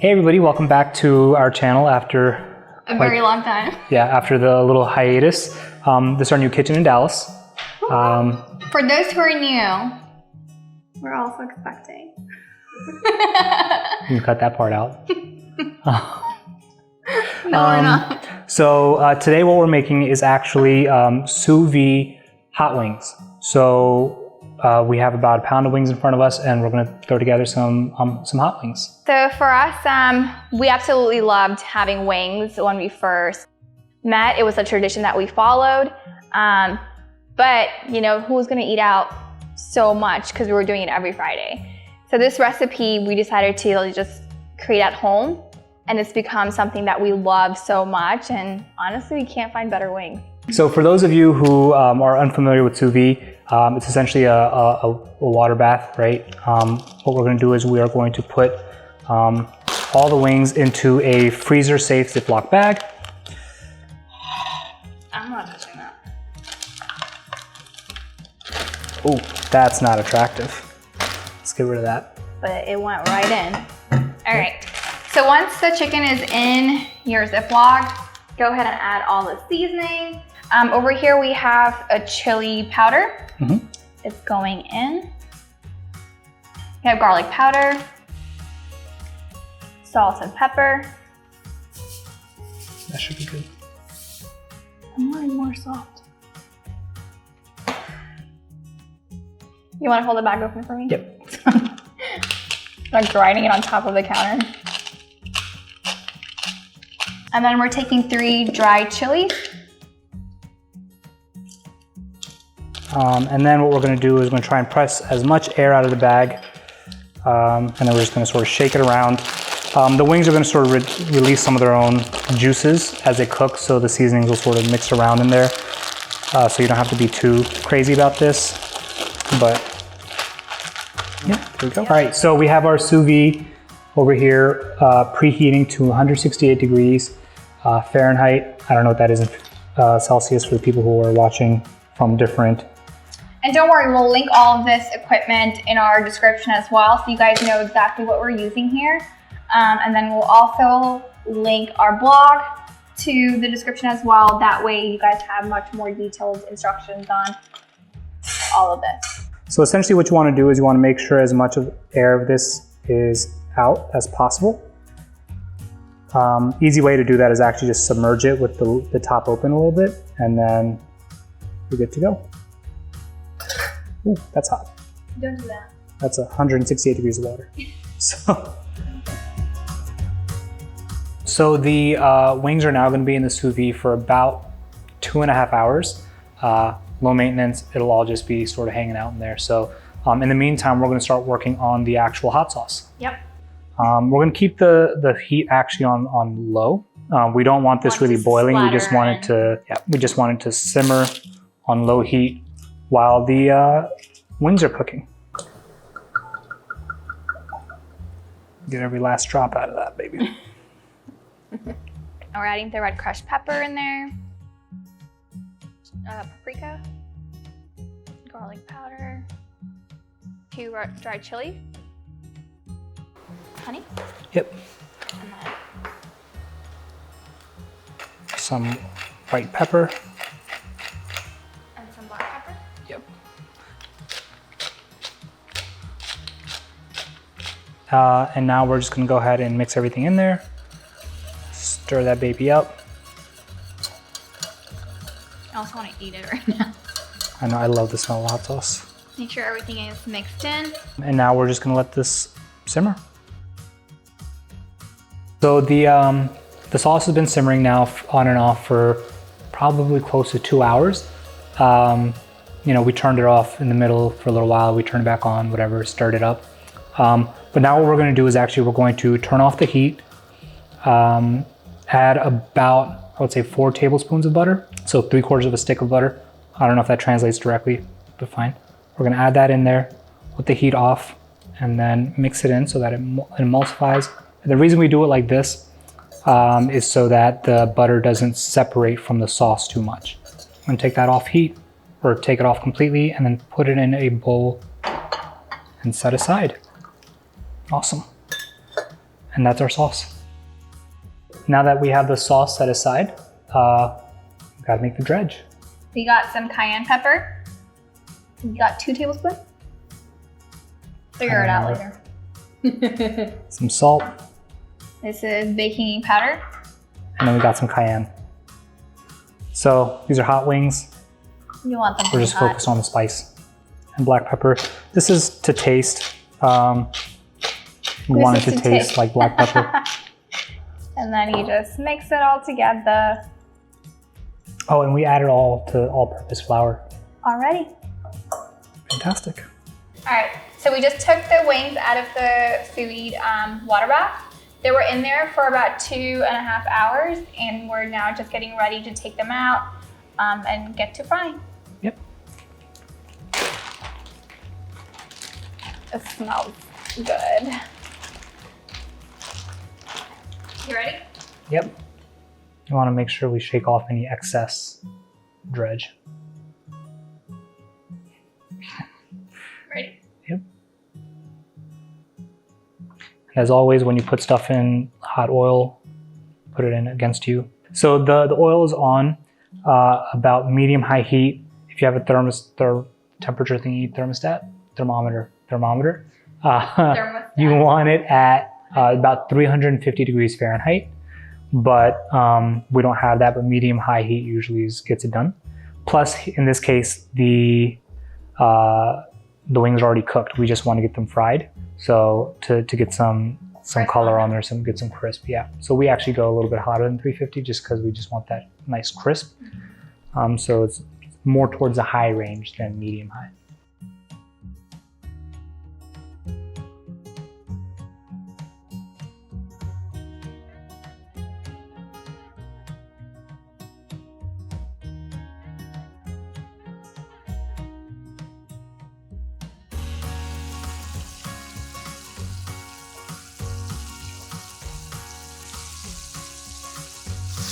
Hey everybody, welcome back to our channel after a very long time. Yeah, after the little hiatus. This is our new kitchen in Dallas. For those who are new, we're also expecting. You can cut that part out. No, we're not. So today what we're making is actually sous vide hot wings. So we have about a pound of wings in front of us, and we're going to throw together some hot wings. So for us, we absolutely loved having wings when we first met. It was a tradition that we followed. But you know, who was going to eat out so much because we were doing it every Friday? So this recipe we decided to just create at home, and it's become something that we love so much. And honestly, we can't find better wings. So for those of you who are unfamiliar with sous vide, it's essentially a water bath, right? What we're going to do is we are going to put all the wings into a freezer-safe Ziploc bag. I'm not touching that. Oh, that's not attractive. Let's get rid of that. But it went right in. All right. So once the chicken is in your Ziploc, go ahead and add all the seasoning. Over here we have a chili powder. Mm-hmm. It's going in. We have garlic powder, salt and pepper. That should be good. I'm wanting more salt. You want to hold the bag open for me? Yep. I'm grinding it on top of the counter. And then we're taking 3 dried chilies. And then what we're going to do is we're going to try and press as much air out of the bag. And then we're just going to sort of shake it around. The wings are going to sort of release some of their own juices as they cook, so the seasonings will sort of mix around in there. So you don't have to be too crazy about this. But yeah, there we go. All right, so we have our sous vide over here preheating to 168 degrees Fahrenheit. I don't know what that is in Celsius for the people who are watching from different. And don't worry, we'll link all of this equipment in our description as well, so you guys know exactly what we're using here. And then we'll also link our blog to the description as well. That way you guys have much more detailed instructions on all of this. So essentially what you want to do is you want to make sure as much of air of this is out as possible. Easy way to do that is actually just submerge it with the top open a little bit, and then you're good to go. Ooh, that's hot. Don't do that. That's 168 degrees of water. So the wings are now going to be in the sous vide for about 2.5 hours. Low maintenance, it'll all just be sort of hanging out in there. So in the meantime, we're going to start working on the actual hot sauce. Yep. We're going to keep the heat actually on low. We don't want this really boiling. We just want it to simmer on low heat while the wings are cooking. Get every last drop out of that, baby. We're adding the red crushed pepper in there, paprika, garlic powder, 2 dried chili, honey. Yep. And then some white pepper. And some black pepper. Yep. And now we're just going to go ahead and mix everything in there. Stir that baby up. I also want to eat it right now. I know, I love the smell of hot sauce. Make sure everything is mixed in. And now we're just going to let this simmer. So the sauce has been simmering now on and off for probably close to 2 hours. You know, we turned it off in the middle for a little while. We turned it back on, whatever, stirred it up. But now what we're going to do is actually we're going to turn off the heat, add about, I would say 4 tablespoons of butter. So 3/4 of a stick of butter. I don't know if that translates directly, but fine. We're going to add that in there with the heat off and then mix it in so that it emulsifies. And the reason we do it like this is so that the butter doesn't separate from the sauce too much. I'm going to take that off heat, or take it off completely, and then put it in a bowl and set aside. Awesome. And that's our sauce. Now that we have the sauce set aside, we gotta make the dredge. We got some cayenne pepper. We got 2 tablespoons. Figure it out later. Some salt. This is baking powder. And then we got some cayenne. So these are hot wings. You want them to We're be just hot. focused on the spice. And black pepper. This is to taste. We want it to taste like black pepper. And then you just mix it all together. Oh, and we added all to all-purpose flour. Already. Fantastic. All right, so we just took the wings out of the Sous Vide water bath. They were in there for about 2.5 hours, and we're now just getting ready to take them out and get to frying. Yep. It smells good. You ready? Yep. You want to make sure we shake off any excess dredge. Ready? Yep. As always, when you put stuff in hot oil, put it in against you. So the oil is on about medium-high heat. If you have a temperature thingy, thermometer, you want it at about 350 degrees Fahrenheit. But we don't have that, but medium-high heat usually gets it done. Plus, in this case, the wings are already cooked. We just want to get them fried. So to get some color on there, get some crisp, yeah. So we actually go a little bit hotter than 350 just because we just want that nice crisp. So it's more towards the high range than medium-high.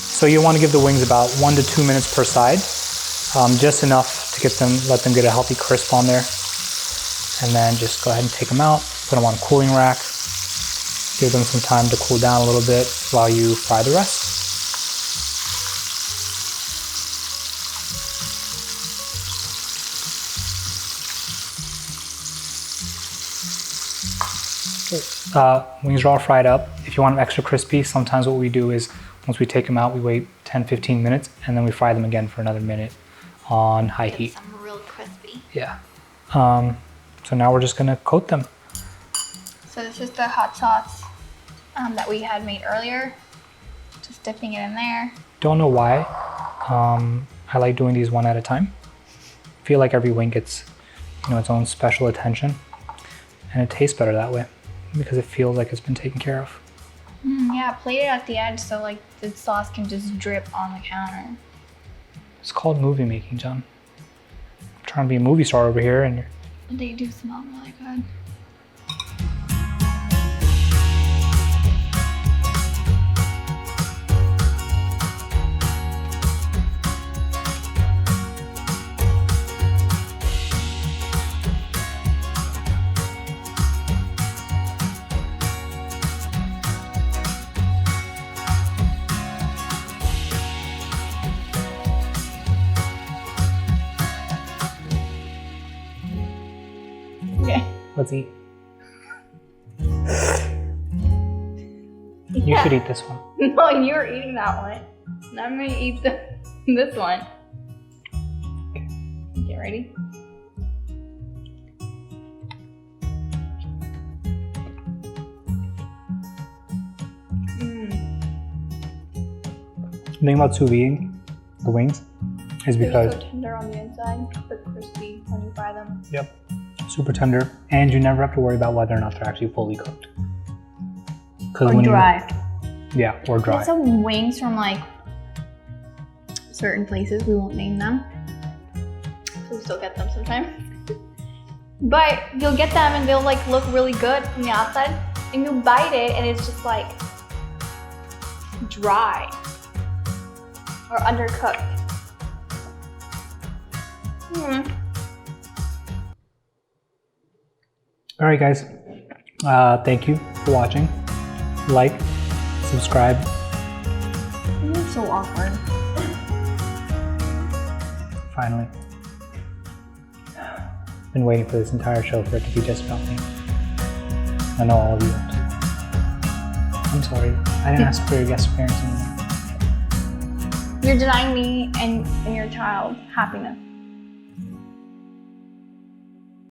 So you want to give the wings about 1 to 2 minutes per side, just enough to let them get a healthy crisp on there. And then just go ahead and take them out, put them on a cooling rack, give them some time to cool down a little bit while you fry the rest. Wings are all fried up. If you want them extra crispy, sometimes what we do is once we take them out, we wait 10-15 minutes and then we fry them again for another minute on high heat. Some real crispy. Yeah. So now we're just gonna coat them. So this is the hot sauce that we had made earlier. Just dipping it in there. Don't know why. I like doing these one at a time. I feel like every wing gets, its own special attention, and it tastes better that way because it feels like it's been taken care of. Yeah, plate it at the edge so like the sauce can just drip on the counter. It's called movie making, John. I'm trying to be a movie star over here, and They do smell really good. Okay. let's eat. You should eat this one. No, you're eating that one. And I'm gonna eat this one. Get ready. The thing about sous vide, the wings, is because They're so tender on the inside, but crispy when you fry them. Yep, super tender, and you never have to worry about whether or not they're actually fully cooked. Or dry. Yeah, or dry. Get some wings from like certain places. We won't name them. So we still get them sometimes. But you'll get them and they'll like look really good from the outside, and you bite it and it's just like dry or undercooked. All right, guys. Thank you for watching. like, subscribe. You're so awkward. Finally. Been waiting for this entire show for it to be just about me. I know all of you are too. I'm sorry. I didn't ask for your guest appearance anymore. You're denying me and your child happiness.